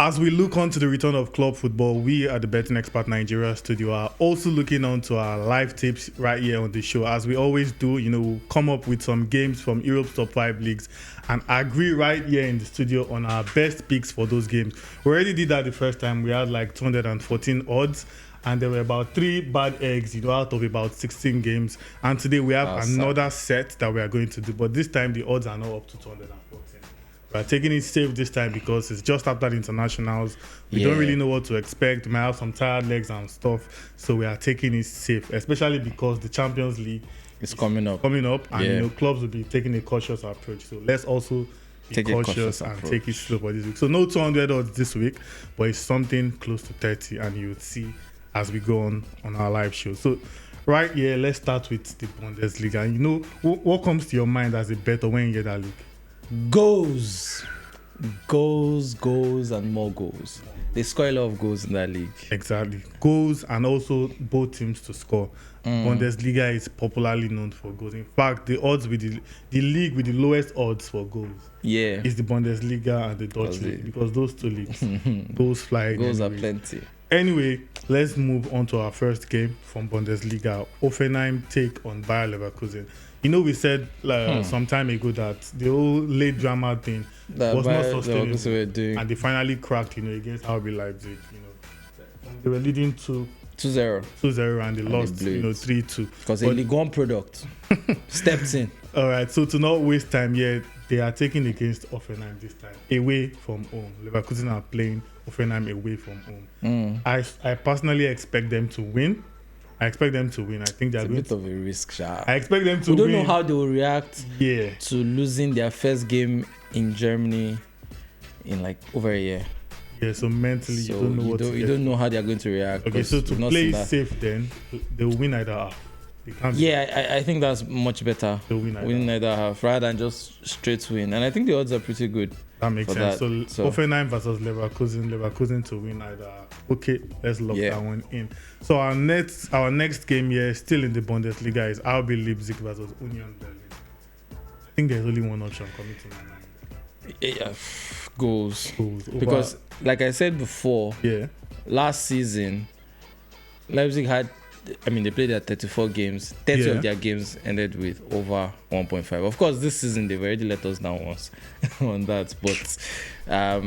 As we look on to the return of club football, we at the Betting Expert Nigeria studio are also looking on to our live tips right here on the show. As we always do, we'll come up with some games from Europe's top 5 leagues and agree right here in the studio on our best picks for those games. We already did that the first time. We had like 214 odds, and there were about 3 bad eggs, out of about 16 games. And today we have another set that we are going to do, but this time the odds are not up to 214. We're taking it safe this time because it's just after the internationals. We don't really know what to expect. We might have some tired legs and stuff. So we are taking it safe, especially because the Champions League is coming up. And clubs will be taking a cautious approach. So let's also be cautious and take it slow for this week. So no 200 odds this week, but it's something close to 30, and you'll see as we go on our live show. So right here, let's start with the Bundesliga. And what comes to your mind as a bet when you get that league? Goals, and more goals. They score a lot of goals in that league. Exactly. Goals, and also both teams to score. Bundesliga is popularly known for goals. In fact, the odds with the league with the lowest odds for goals is the Bundesliga and the Dutch league, because those two leagues, goals fly. Goals are plenty. Anyway, let's move on to our first game from Bundesliga. Hoffenheim take on Bayer Leverkusen. We said some time ago that the whole late drama thing was not sustainable, and they finally cracked, against RB Leipzig. They were leading 2-0, and they lost, 3-2. Because a Liga product stepped in. All right, so to not waste time yet, they are taking against Hoffenheim this time, away from home. Leverkusen are playing Hoffenheim away from home. I personally expect them to win. I think they're going bit of a risk, Sha. I expect them to win. We don't know how they will react to losing their first game in Germany in like over a year. Yeah, so mentally you don't know you don't know how they're going to react. Okay, so to play safe then, they'll win either half. I think that's much better. They'll win either half rather than just straight win. And I think the odds are pretty good. That makes sense. So Hoffenheim versus Leverkusen to win either half. Okay, let's lock that one in. So our next game here, still in the Bundesliga, is RB Leipzig versus Union Berlin. I think there's only one option coming to my mind. Yeah, goals. Because like I said before, last season Leipzig they played their 34 games. 30 of their games ended with over 1.5. Of course, this season they've already let us down once on that, but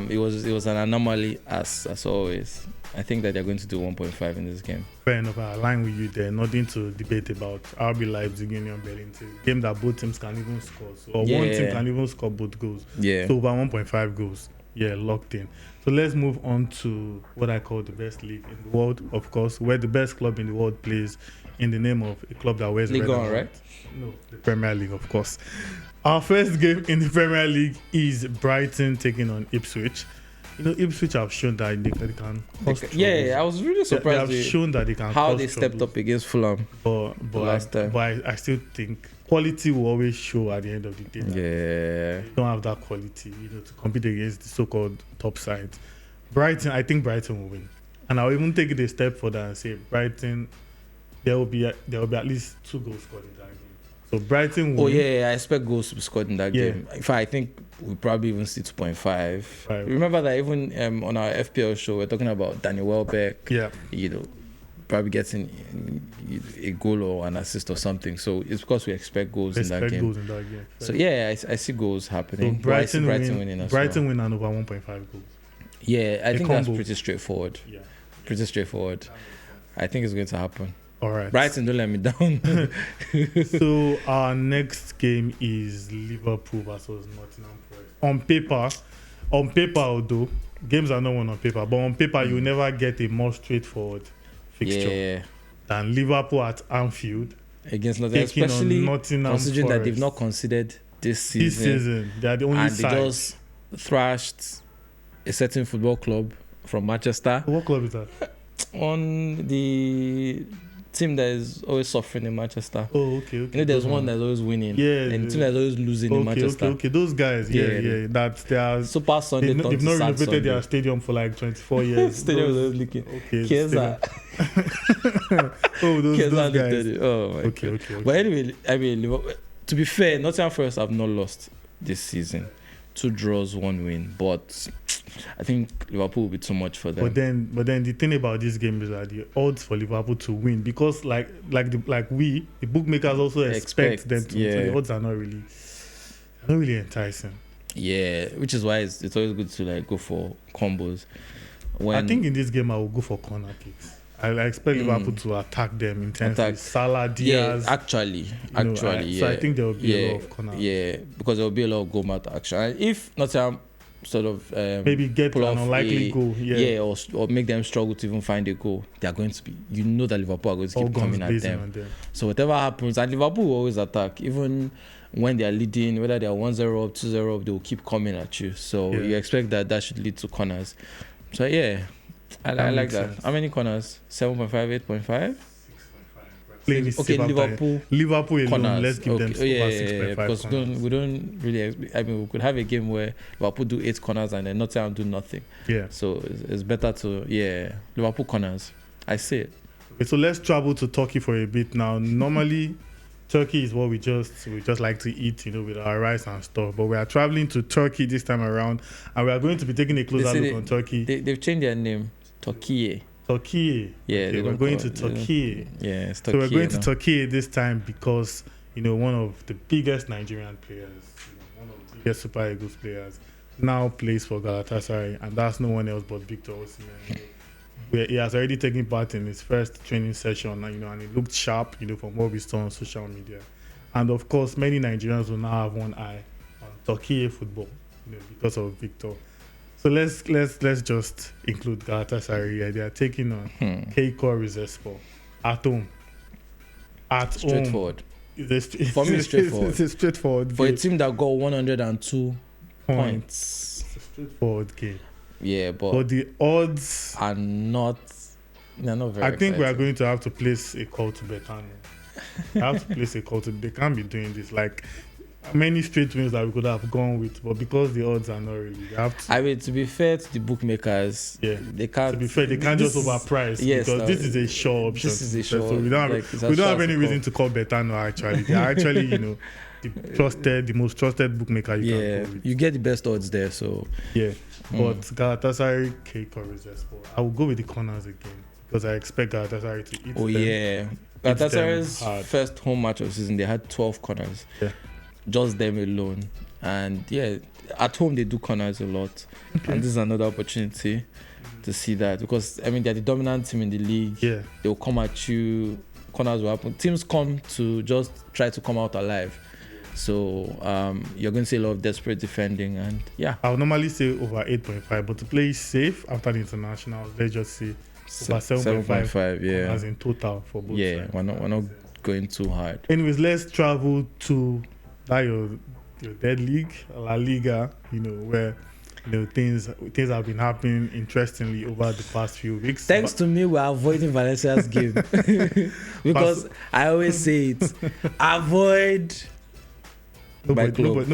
it was an anomaly as always. I think that they're going to do 1.5 in this game. Fair enough. I align with you there. Nothing to debate about. RB Leipzig, Union Berlin. It's a game that both teams can even score. One team can even score both goals. Yeah. So over 1.5 goals. Yeah, locked in. So let's move on to what I call the best league in the world, of course, where the best club in the world plays in the name of a club that wears Liga, red and white. Right? No, the Premier League, of course. Our first game in the Premier League is Brighton taking on Ipswich. Ipswich have shown that they can cause trouble. I was really surprised. They have shown that they can how they stepped up against Fulham last time. But I still think quality will always show at the end of the day. You don't have that quality, to compete against the so-called top sides. I think Brighton will win, and I'll even take it a step further and say Brighton. There will be at least 2 goals scored in that game. So Brighton will win. I expect goals to be scored in that game. In fact, I think we probably even see 2.5. Right. Remember that even on our FPL show, we're talking about Danny Welbeck. Yeah. Probably getting a goal or an assist or something. So it's because we expect goals in that game. So I see goals happening. So Brighton winning as Brighton win and over 1.5 goals. Yeah, I think that's pretty straightforward. Yeah. Pretty straightforward. I think it's going to happen. All right. Brighton, don't let me down. So our next game is Liverpool versus Nottingham Forest. On paper, although games are not won on paper, but on paper you never get a more straightforward fixture than Liverpool at Anfield against Nottingham, especially Nottingham considering Forest. That they've not conceded this season. They are the only side. They just thrashed a certain football club from Manchester. What club is that? On the team that is always suffering in Manchester. Oh, okay. There's one that's always winning. Yeah. And the team that's always losing in Manchester. Okay. Those guys, That they are Super Sunday. They've not renovated their stadium for like 24 years. Stadium is always leaking. Okay. Those guys. Oh my God. Okay. But anyway, to be fair, Nottingham Forest have not lost this season. 2 draws, 1 win. But I think Liverpool will be too much for them. But then the thing about this game is that the odds for Liverpool to win, because the bookmakers also expect them to. So the odds are not really enticing. Yeah, which is why it's always good to like go for combos. I think in this game I will go for corner kicks. I expect Liverpool to attack them intensely. Salah, Diaz. Yeah, actually. So I think there will be a lot of corners. Yeah, because there will be a lot of goal mouth action. And if Nottingham sort of maybe get an unlikely goal, or make them struggle to even find a goal, they are going to be. You know that Liverpool are going to keep coming at them. So whatever happens, and Liverpool will always attack, even when they are leading, whether they are 1-0 up, 2-0 up, they will keep coming at you. So you expect that should lead to corners. So yeah. I like that. Sense. How many corners? 7.5, 8.5? 6.5. Okay, Liverpool alone, corners. Let's give them over 6.5 because we don't really. I mean, we could have a game where Liverpool do 8 corners and then Nottingham do nothing. Yeah. So it's better to Liverpool corners. I see it. Okay, so let's travel to Turkey for a bit now. Normally, Turkey is what we just like to eat, with our rice and stuff. But we are traveling to Turkey this time around, and we are going to be taking a closer look on Turkey. They've changed their name. Turkey. Yeah, okay, we're going to Turkey. Yeah, it's Turkey. So we're going to Turkey this time because one of the biggest Nigerian players, one of the biggest Super Eagles players, now plays for Galatasaray, and that's no one else but Victor Osimhen. He has already taken part in his first training session, and he looked sharp, from what we saw on social media. And of course, many Nigerians will now have one eye on Turkey football, because of Victor. So let's just include Galatasaray. They are taking on Kaykur Rizespor at home. Straightforward. For me, it's straightforward. It's a straightforward for game. A team that got 102 points. It's a straightforward game. Yeah, but the odds are not. They're not very. I think we are going to have to place a call to Betano. They can't be doing this. Like many straight wins that we could have gone with, but because the odds are not really, they have to. I mean, to be fair to the bookmakers, they can't. To be fair, they can't just overprice because this is a sure option. This is a sure. So we don't have any reason to call Betano. Actually, they are actually the most trusted bookmaker you can go with. You get the best odds there. So but Galatasaray, Kaykur Rizespor. I will go with the corners again because I expect Galatasaray to eat them. Yeah. Galatasaray's first home match of the season, they had 12 corners. Yeah. Just them alone. And at home they do corners a lot. Okay. And this is another opportunity to see that because, they're the dominant team in the league. Yeah. They'll come at you. Corners will happen. Teams come to just try to come out alive. So you're going to see a lot of desperate defending, and I would normally say over 8.5, but to play safe after the internationals, let's just say over 7.5. Yeah, as in total for both. Yeah, we're not going too hard. Anyways, let's travel to your dead league, La Liga. Where things have been happening interestingly over the past few weeks. Thanks to me, we're avoiding Valencia's game because I always say it: avoid. Nobody bet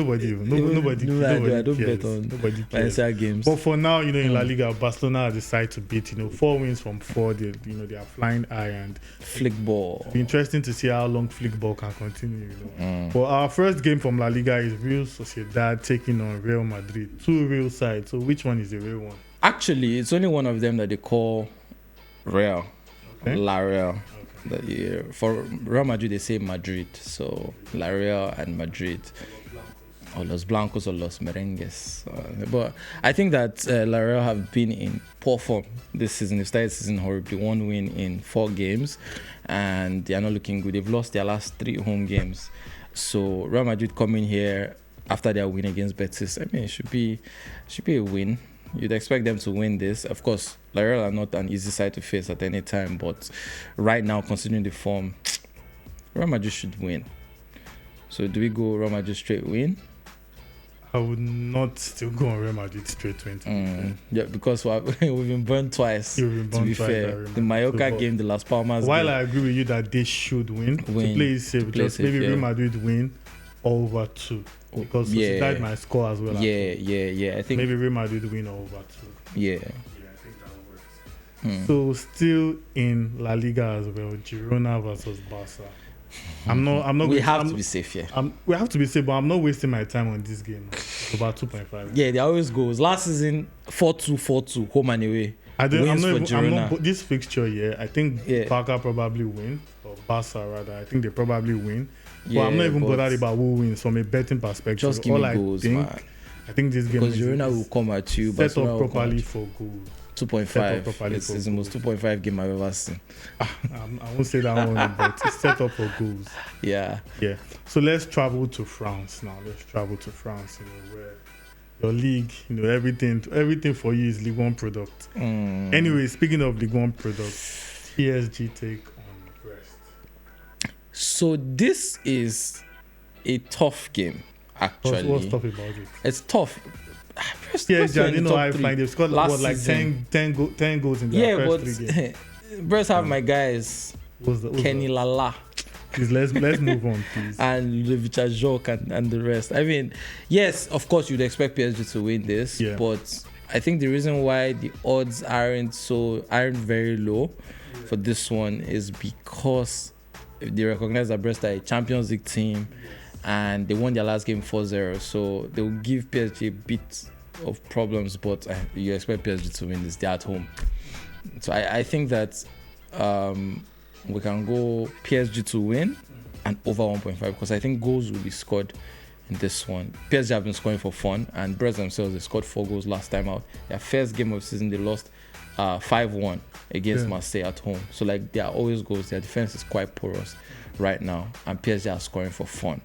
on Valencia games. But for now, in La Liga, Barcelona has decided to beat 4 wins from 4. They are flying high and flick ball. It'll be interesting to see how long flick ball can continue. But our first game from La Liga is Real Sociedad taking on Real Madrid. 2 real sides. So which one is the real one? Actually, it's only one of them that they call Real. Okay. La Real. For Real Madrid, they say Madrid. So La Real and Madrid. Or Los Blancos or Los Merengues. But I think that La Real have been in poor form this season. They've started the season horribly. 1 win in 4 games. And they are not looking good. They've lost their last 3 home games. So Real Madrid coming here after their win against Betis. It should be a win. You'd expect them to win this. Of course, La Real are not an easy side to face at any time, but right now, considering the form, Real Madrid should win. So do we go Real Madrid straight win? I would not still go on Real Madrid straight win. Yeah, because we've been burned twice. To be fair, the Mallorca game, the Las Palmas While game. I agree with you that they should win. To play it safe, maybe Real Madrid win over 2. Because Sociedad might score as well. I think maybe Real Madrid win over 2. Yeah, I think that works. So still in La Liga as well, Girona versus Barca. I'm not. We have to be safe here. We have to be safe, but I'm not wasting my time on this game. About 2.5. Yeah, they always goals. Last season, 4-2, 4-2, home and away. I'm not this fixture here. I think Barca probably win, or Barca rather. I think they probably win. Yeah, but I'm not even bothered about who wins from a betting perspective. Just give me goals, man. I think this game because Girona will come at you. Set up properly for goals. 2.5. It's the most 2.5 game I've ever seen. I won't say that one, but it's set up for goals. Yeah. So let's travel to France now. Let's travel to France, where your league, everything for you is Ligue 1 product. Anyway, speaking of Ligue 1 product, PSG take on Brest. So this is a tough game, actually. What's tough about it? It's tough. PSG, I didn't know how I find they've scored like 10 goals in their first 3 games. Brest have my guys, Kenny Lala. Please, let's move on, please. And Ludovic Jacques and the rest. I mean, yes, of course you'd expect PSG to win this, but I think the reason why the odds aren't very low for this one is because they recognize that Brest are a Champions League team and they won their last game 4-0, so they will give PSG a bit of problems, but you expect PSG to win this. They're at home, so I think that we can go PSG to win and over 1.5, because I think goals will be scored in this one. PSG have been scoring for fun, and Brest themselves, they scored 4 goals last time out. Their first game of the season, they lost 5-1 against Marseille at home. So like, there are always goals. Their defense is quite porous right now, and PSG are scoring for fun.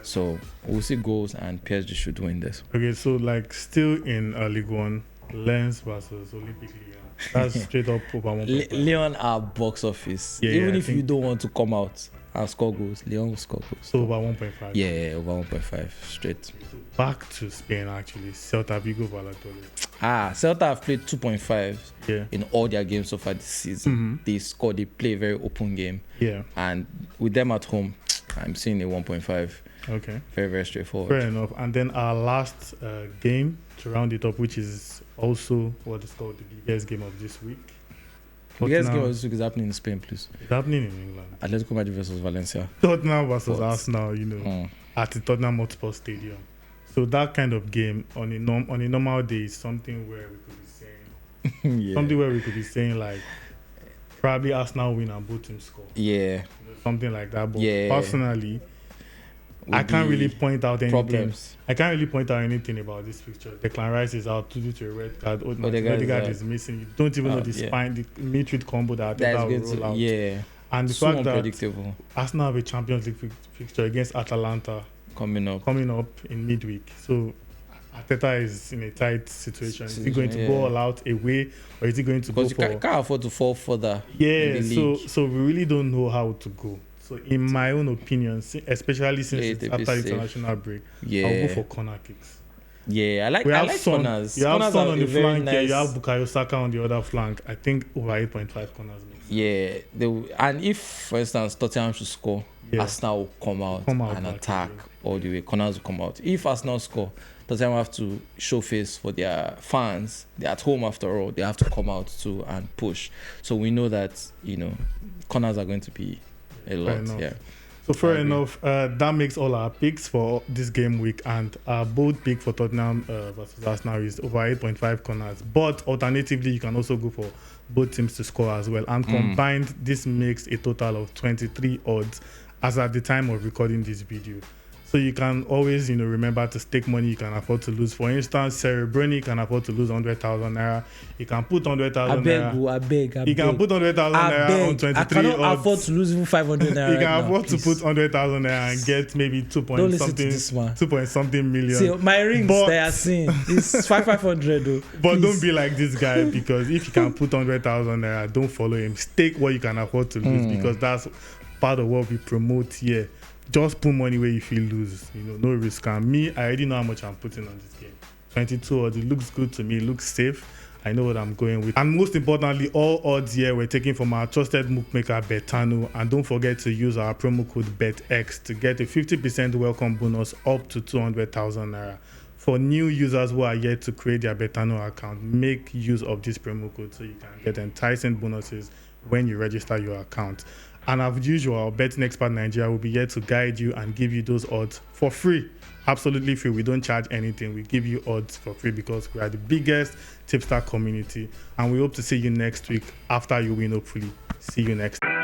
So we'll see goals, and PSG should win this. Okay, so like still in Ligue 1, Lens versus Olympique Lyon. That's straight up over 1.5. Lyon are box office. Even if you don't want to come out and score goals, Lyon will score goals. So over 1.5. Yeah, over 1.5 straight. Back to Spain, actually. Celta Vigo Valladolid. Celta have played 2.5 in all their games so far this season. They play a very open game. Yeah. And with them at home, I'm seeing a 1.5. Okay. Very, very straightforward. Fair enough. And then our last game to round it up, which is also what is called the biggest game of this week. The biggest game of this week is happening in Spain, please. It's happening in England. Atletico Madrid versus Valencia. Tottenham versus Arsenal, at the Tottenham Hotspur Stadium. So that kind of game on a normal day is something where we could be saying like probably Arsenal win and both teams score. Yeah. Something like that. But personally, I can't really point out anything. Problems. I can't really point out anything about this picture. Declan Rice is out due to a red card. Odegaard is missing. You don't even know the midfield combo that will roll out. Yeah. And the fact that Arsenal have a Champions League fixture against Atalanta coming up in midweek. So Arteta is in a tight situation. Is he going to go all out away, or is he going to go for? Because you can't afford to fall further. Yeah. So we really don't know how to go. So in my own opinion, especially since it's after the international break, I'll go for corner kicks. Yeah, I like corners. You have Son on the flank, nice. You have Bukayo Saka on the other flank. I think over 8.5 corners makes sense. And if, for instance, Tottenham should score, Arsenal will come out and attack all the way. Corners will come out. If Arsenal score, Tottenham have to show face for their fans. They're at home after all. They have to come out too and push. So we know that, corners are going to be a lot. So fair enough. That makes all our picks for this game week, and our bold pick for Tottenham versus Arsenal is over 8.5 corners. But alternatively, you can also go for both teams to score as well. And combined, this makes a total of 23 odds as at the time of recording this video. So you can always, remember to stake money you can afford to lose. For instance, Cerebroni can afford to lose 100,000 naira. You can put 100,000 naira. I beg. You can put 100,000 naira on 23 odds. I cannot afford to lose even 500 naira. You can afford to put 100,000 naira and get maybe 2 point something million. See, my rings they are seeing is 500 though. But don't be like this guy, because if you can put 100,000 naira, don't follow him. Stake what you can afford to lose, because that's part of what we promote here. Just put money where you feel lose, no risk. And me, I already know how much I'm putting on this game. 22 odds, it looks good to me, it looks safe. I know what I'm going with. And most importantly, all odds here we're taking from our trusted bookmaker Betano. And don't forget to use our promo code BETX to get a 50% welcome bonus up to 200,000 naira. For new users who are yet to create their Betano account, make use of this promo code so you can get enticing bonuses when you register your account. And as usual, Betting Expert Nigeria will be here to guide you and give you those odds for free. Absolutely free. We don't charge anything. We give you odds for free because we are the biggest tipster community. And we hope to see you next week after you win, hopefully. See you next time.